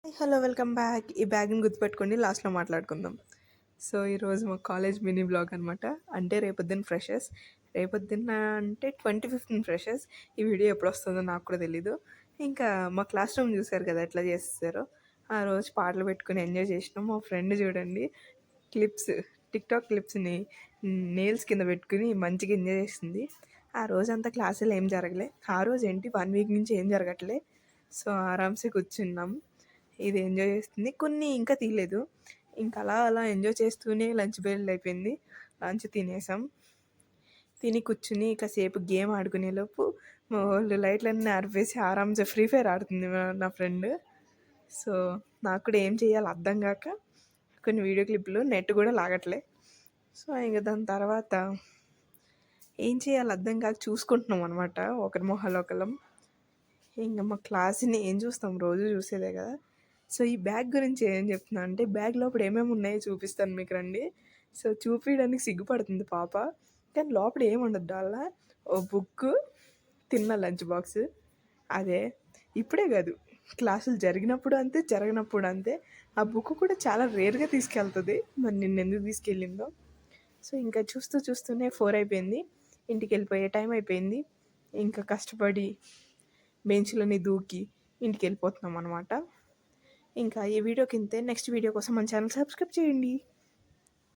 Hello welcome back. ఈ బ్యాగ్ని గుర్తుపెట్టుకోండి, లాస్ట్లో మాట్లాడుకుందాం. సో ఈరోజు మా కాలేజ్ మినీ బ్లాగ్ అనమాట. అంటే రేపొద్దున ఫ్రెషర్స్, రేపొద్దున అంటే 25th ఫ్రెషర్స్. ఈ వీడియో ఎప్పుడు వస్తుందో నాకు కూడా తెలీదు. ఇంకా మా క్లాస్ రూమ్ చూసారు కదా ఎట్లా చేస్తారో. ఆ రోజు పాటలు పెట్టుకుని ఎంజాయ్ చేసినాం. మా ఫ్రెండ్ చూడండి క్లిప్స్, టిక్టాక్ క్లిప్స్ని నెయిల్స్ కింద పెట్టుకుని మంచిగా ఎంజాయ్ చేస్తుంది. ఆ రోజంతా క్లాసులు ఏం జరగలే. ఆ రోజు ఏంటి 1 వీక్ నుంచి ఏం జరగట్లే. సో ఆరామ్సే కూర్చున్నాం, ఇది ఎంజాయ్ చేస్తుంది. కొన్ని ఇంకా తీయలేదు. ఇంకా అలా అలా ఎంజాయ్ చేస్తూనే లంచ్ బెల్ అయిపోయింది. లంచ్ తినేసాం. తిని కూర్చుని కాసేపు గేమ్ ఆడుకునేలోపు మా వాళ్ళు లైట్లన్నీ ఆర్పేసి ఆరామ్సే ఫ్రీ ఫైర్ ఆడుతుంది నా ఫ్రెండ్. సో నాకు కూడా ఏం చేయాలో అర్థం కాక కొన్ని వీడియో క్లిప్లు నెట్ కూడా లాగట్లే. సో ఇంకా దాని తర్వాత ఏం చేయాలో అర్థం కాక చూసుకుంటున్నాం అనమాట ఒకరి మొహాలు ఒకళ్ళం. ఇంకా మా క్లాస్ని ఏం చూస్తాం, రోజు చూసేదే కదా. సో ఈ బ్యాగ్ గురించి ఏం చెప్తున్నా అంటే, బ్యాగ్ లోపల ఏమేమి ఉన్నాయో చూపిస్తాను మీకు, రండి. సో చూపించడానికి సిగ్గుపడుతుంది పాప, కానీ లోపల ఏముండదు అలా. ఓ బుక్, తిన్న లంచ్ బాక్స్. అదే ఇప్పుడే కాదు, క్లాసులు జరిగినప్పుడు అంతే, జరగనప్పుడు అంతే. ఆ బుక్ కూడా చాలా రేర్గా తీసుకెళ్తుంది, మరి నిన్న ఎందుకు తీసుకెళ్ళిందో. సో ఇంకా చూస్తూ చూస్తూనే 4 అయిపోయింది, ఇంటికి వెళ్ళిపోయే టైం అయిపోయింది. ఇంకా కష్టపడి బెంచ్లని దూకి ఇంటికి వెళ్ళిపోతున్నాం అనమాట. ఇంకా ఈ వీడియోకి ఇంతే. నెక్స్ట్ వీడియో కోసం మన ఛానల్ సబ్స్క్రైబ్ చేయండి.